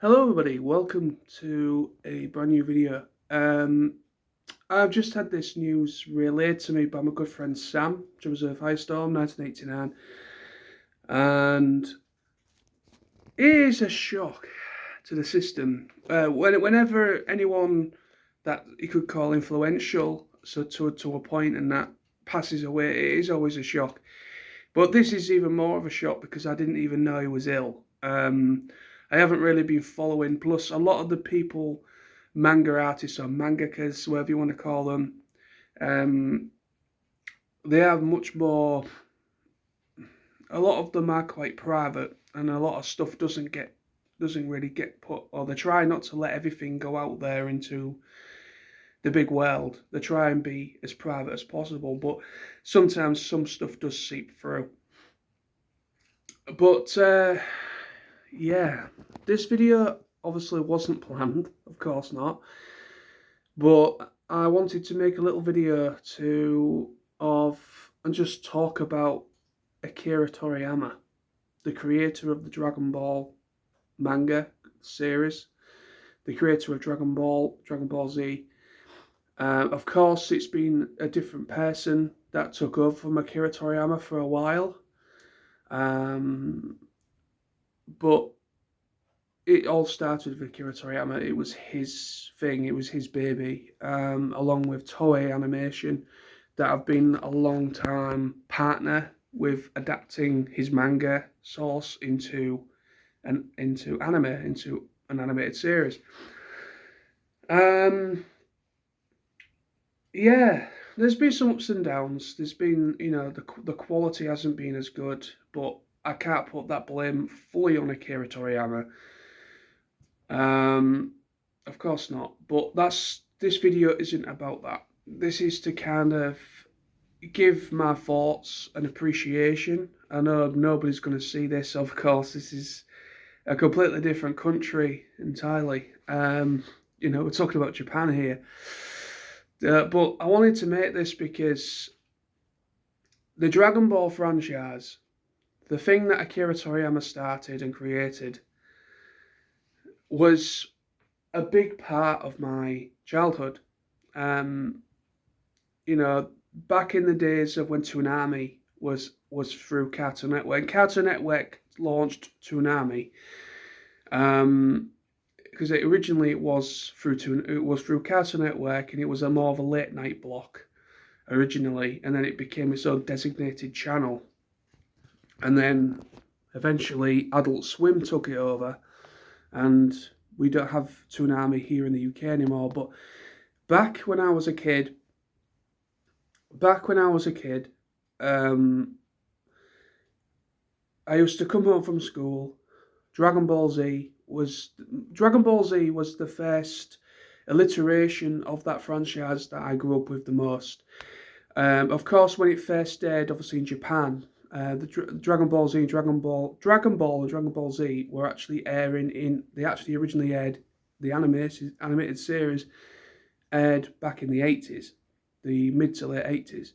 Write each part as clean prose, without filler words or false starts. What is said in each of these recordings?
Hello everybody, welcome to a brand new video. I've just had this news relayed to me by my good friend Sam, Drummers of Firestorm, 1989, and it is a shock to the system. Whenever anyone that you could call influential, so to a point, and that passes away, it is always a shock. But this is even more of a shock because I didn't even know he was ill. I haven't really been following. Plus, a lot of the people, manga artists or mangakas, whatever you want to call them, um, they have much more. A lot of them are quite private, and a lot of stuff doesn't really get put, or they try not to let everything go out there into the big world. They try and be as private as possible, but sometimes some stuff does seep through. But yeah, this video obviously wasn't planned, of course not. But I wanted to make a little video and just talk about Akira Toriyama, the creator of the Dragon Ball manga series, the creator of Dragon Ball, Dragon Ball Z. Of course, it's been a different person that took over from Akira Toriyama for a while. But it all started with Akira Toriyama. It was his thing. It was his baby, along with Toei Animation, that have been a long time partner with adapting his manga source into an animated series. Yeah, there's been some ups and downs. There's been, the quality hasn't been as good, but I can't put that blame fully on Akira Toriyama. Of course not. But this video isn't about that. This is to kind of give my thoughts and appreciation. I know nobody's going to see this, of course. This is a completely different country entirely. We're talking about Japan here. But I wanted to make this because the Dragon Ball franchise, the thing that Akira Toriyama started and created, was a big part of my childhood. Back in the days of when Toonami was through Cartoon Network. When Cartoon Network launched Toonami, because originally it was through Cartoon Network, and it was a more of a late night block originally, and then it became its own designated channel, and then eventually Adult Swim took it over, and we don't have Toonami here in the UK anymore. But back when I was a kid, I used to come home from school. Dragon Ball Z was the first alliteration of that franchise that I grew up with the most. Of course, when it first aired, obviously in Japan, the Dragon Ball Z, Dragon Ball, and Dragon Ball Z were actually airing they actually originally aired, the animated series aired back in the 80s, the mid to late 80s.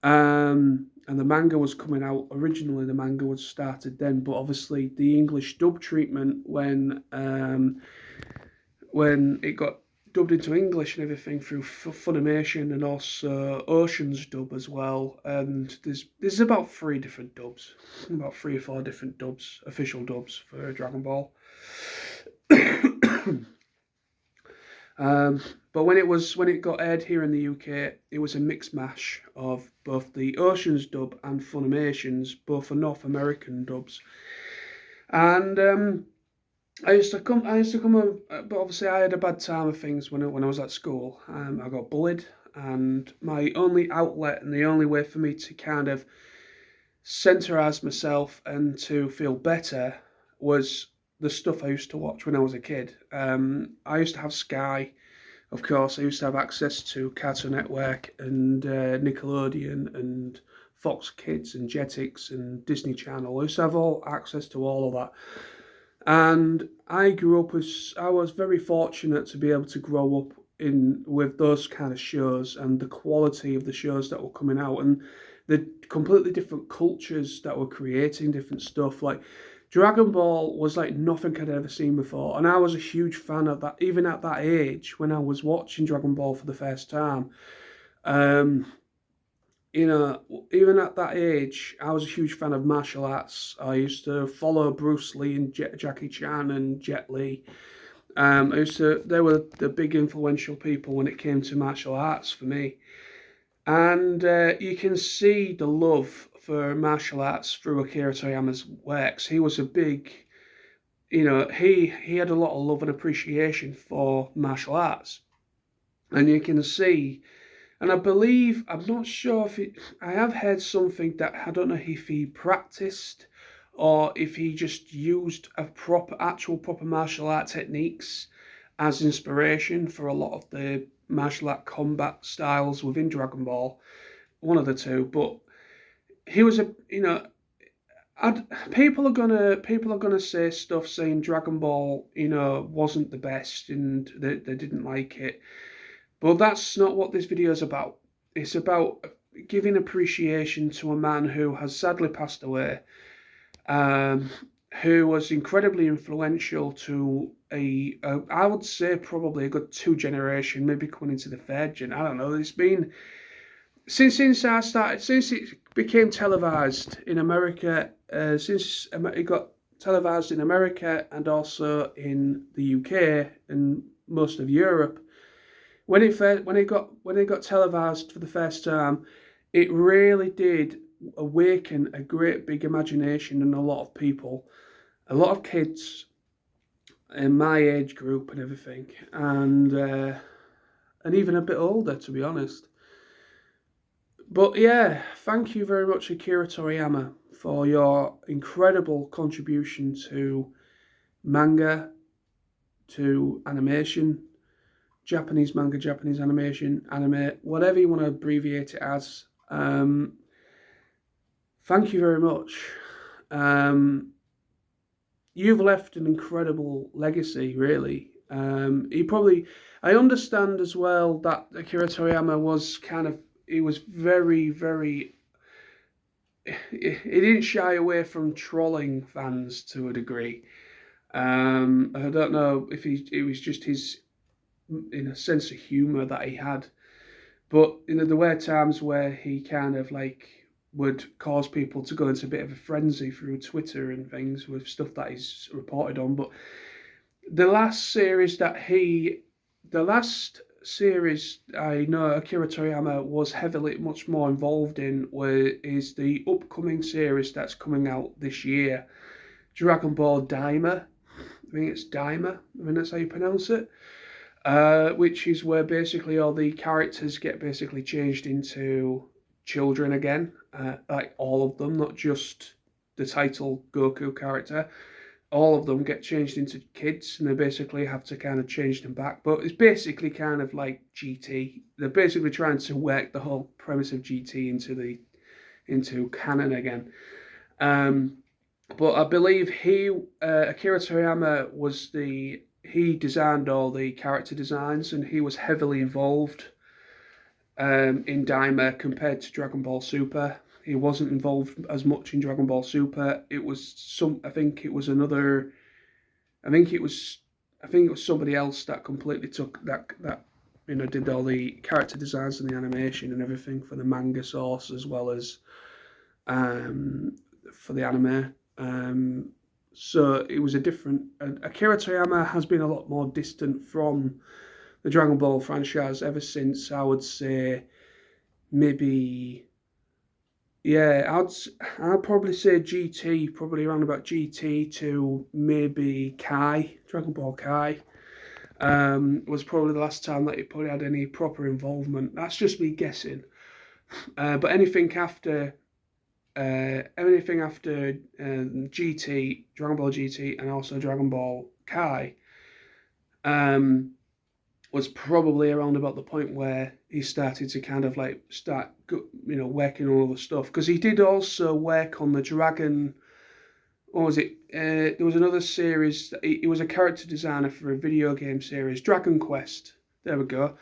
And the manga was coming out. Originally, the manga was started then, but obviously the English dub treatment when it got dubbed into English and everything through Funimation, and also Ocean's dub as well. And there's about three or four different dubs, official dubs for Dragon Ball. But when it got aired here in the UK, it was a mixed mash of both the Ocean's dub and Funimation's, both for North American dubs. And I used to come but obviously I had a bad time of things when I was at school. I got bullied, and my only outlet and the only way for me to kind of centerize myself and to feel better was the stuff I used to watch when I was a kid. I used to have Sky, of course. I used to have access to Cartoon Network and Nickelodeon and Fox Kids and Jetix and Disney Channel. I used to have access to all of that. And I was very fortunate to be able to grow up with those kind of shows, and the quality of the shows that were coming out, and the completely different cultures that were creating different stuff. Like Dragon Ball was like nothing I'd ever seen before, and I was a huge fan of that. Even at that age, when I was watching Dragon Ball for the first time, um, you know, even at that age, I was a huge fan of martial arts. I used to follow Bruce Lee and Jackie Chan and Jet Li. They were the big influential people when it came to martial arts for me. And you can see the love for martial arts through Akira Toriyama's works. He was a big, he had a lot of love and appreciation for martial arts. And you can see, and I believe, I'm not sure if I have heard something that I don't know if he practiced or if he just used actual proper martial art techniques as inspiration for a lot of the martial art combat styles within Dragon Ball. One of the two, but he was people are gonna say stuff saying Dragon Ball, wasn't the best and they didn't like it. But that's not what this video is about. It's about giving appreciation to a man who has sadly passed away, who was incredibly influential to I would say probably a good 2 generation, maybe coming into the third gen. I don't know. It's been since it became televised in America, since it got televised in America and also in the UK and most of Europe. When it got televised for the first time, it really did awaken a great big imagination in a lot of people, a lot of kids in my age group and everything, and even a bit older, to be honest. But yeah, thank you very much, Akira Toriyama, for your incredible contribution to manga, to animation, Japanese manga, Japanese animation, anime, whatever you want to abbreviate it as. Thank you very much. You've left an incredible legacy, really. I understand as well that Akira Toriyama was he was very, very, he didn't shy away from trolling fans to a degree. I don't know if it was just his, sense of humor that he had, but there were times where he kind of like would cause people to go into a bit of a frenzy through Twitter and things with stuff that he's reported on. But the last series I know Akira Toriyama was much more involved in is the upcoming series that's coming out this year, Dragon Ball Daima. I think it's Daima. I mean, that's how you pronounce it. Which is where basically all the characters get basically changed into children again, like all of them, not just the title Goku character. All of them get changed into kids, and they basically have to kind of change them back. But it's basically kind of like GT. They're basically trying to work the whole premise of GT into canon again. But I believe Akira Toriyama he designed all the character designs, and he was heavily involved in Daima compared to Dragon Ball Super. He wasn't involved as much in Dragon Ball Super. It was I think it was somebody else that completely took that did all the character designs and the animation and everything for the manga source as well as for the anime. So it was a different. Akira Toriyama has been a lot more distant from the Dragon Ball franchise ever since, I would say, maybe. Yeah, I'd probably say GT, probably around about GT to maybe Kai, Dragon Ball Kai. Was probably the last time that he probably had any proper involvement. That's just me guessing. But anything after GT, Dragon Ball GT, and also Dragon Ball Kai, was probably around about the point where he started to kind of like working on all the stuff, because he did also work on the Dragon. What was it? There was another series. He was a character designer for a video game series, Dragon Quest. There we go.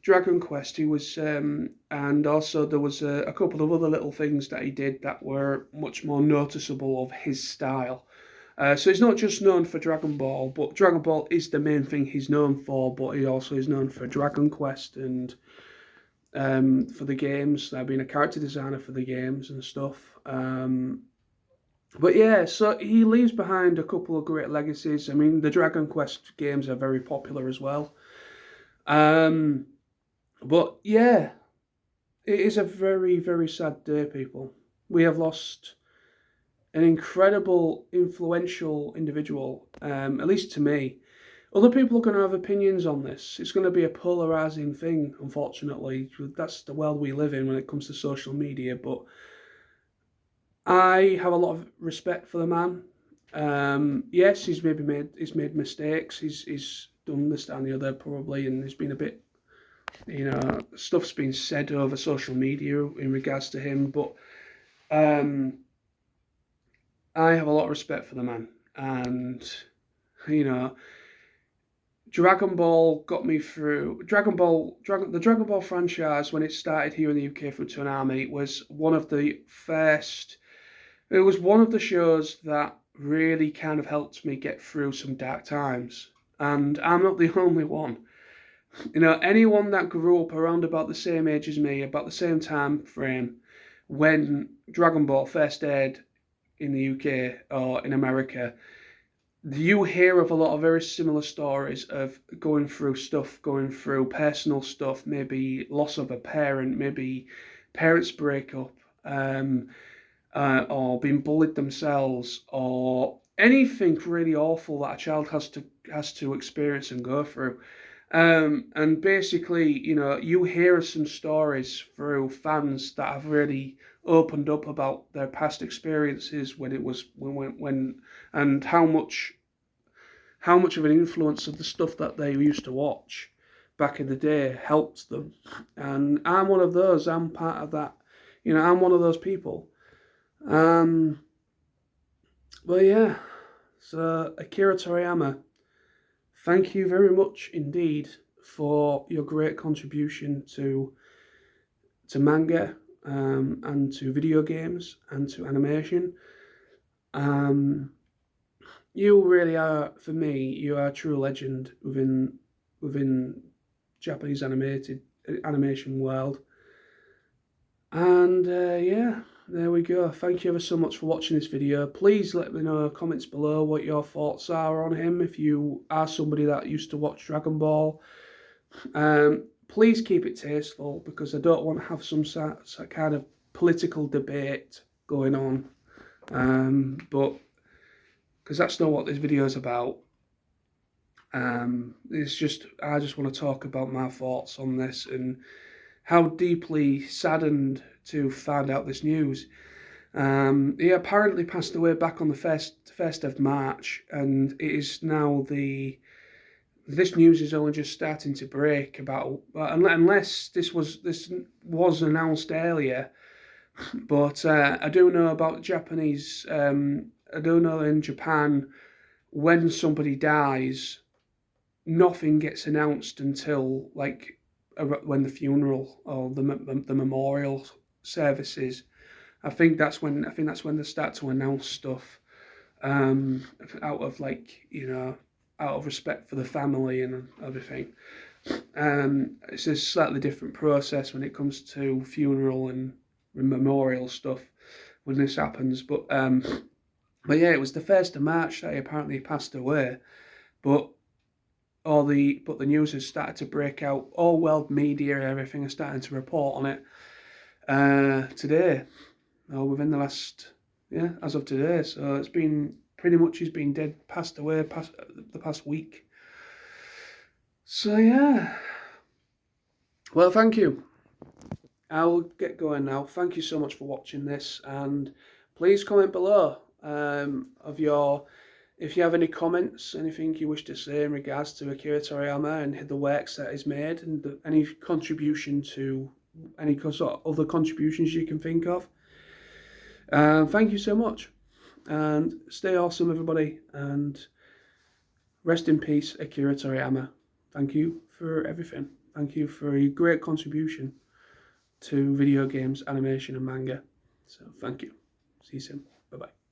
Dragon Quest, he was, and also there was a couple of other little things that he did that were much more noticeable of his style. So he's not just known for Dragon Ball, but Dragon Ball is the main thing he's known for, but he also is known for Dragon Quest and for the games. I've been a character designer for the games and stuff. But yeah, so he leaves behind a couple of great legacies. I mean, the Dragon Quest games are very popular as well. But yeah, it is a very, very sad day, people. We have lost an incredible, influential individual, at least to me. Other people are going to have opinions on this. It's going to be a polarizing thing, unfortunately. That's the world we live in when it comes to social media. But I have a lot of respect for the man. Yes, he's made mistakes. He's done this, that, and the other probably, and there's been a bit, stuff's been said over social media in regards to him. But I have a lot of respect for the man, and Dragon Ball got me through. The Dragon Ball franchise, when it started here in the UK through Toonami, was one of the first. It was one of the shows that really kind of helped me get through some dark times. And I'm not the only one. Anyone that grew up around about the same age as me, about the same time frame, when Dragon Ball first aired in the UK or in America, you hear of a lot of very similar stories of going through personal stuff, maybe loss of a parent, maybe parents break up, or being bullied themselves, or anything really awful that a child has to experience and go through. And basically, you hear some stories through fans that have really opened up about their past experiences when and how much of an influence of the stuff that they used to watch back in the day helped them. And I'm one of those. I'm part of that. I'm one of those people. But yeah, so Akira Toriyama, thank you very much indeed for your great contribution to manga, and to video games and to animation. You really are, for me, you are a true legend within Japanese animation world. And yeah, there we go. Thank you ever so much for watching this video. Please let me know in the comments below what your thoughts are on him. If you are somebody that used to watch Dragon Ball, please keep it tasteful, because I don't want to have some kind of political debate going on. But because that's not what this video is about. I just want to talk about my thoughts on this and how deeply saddened to find out this news. He apparently passed away back on the 1st of March, and it is now this news is only just starting to break about, unless this was announced earlier. But I do know about Japanese. I do know in Japan, when somebody dies, nothing gets announced until when the funeral or the memorial services. I think that's when they start to announce stuff, out of out of respect for the family and everything. It's a slightly different process when it comes to funeral and memorial stuff when this happens. But yeah, it was the 1st of March that he apparently passed away. But the news has started to break out. All world media and everything is starting to report on it today, or within the last, as of today. So it's been pretty much, he's been passed away the past week. So yeah. Well, thank you. I'll get going now. Thank you so much for watching this, and please comment below if you have any comments, anything you wish to say in regards to Akira Toriyama and the works that he's made, and any contribution to any sort of other contributions you can think of. Thank you so much, and stay awesome, everybody, and rest in peace, Akira Toriyama. Thank you for everything. Thank you for a great contribution to video games, animation, and manga. So thank you. See you soon. Bye-bye.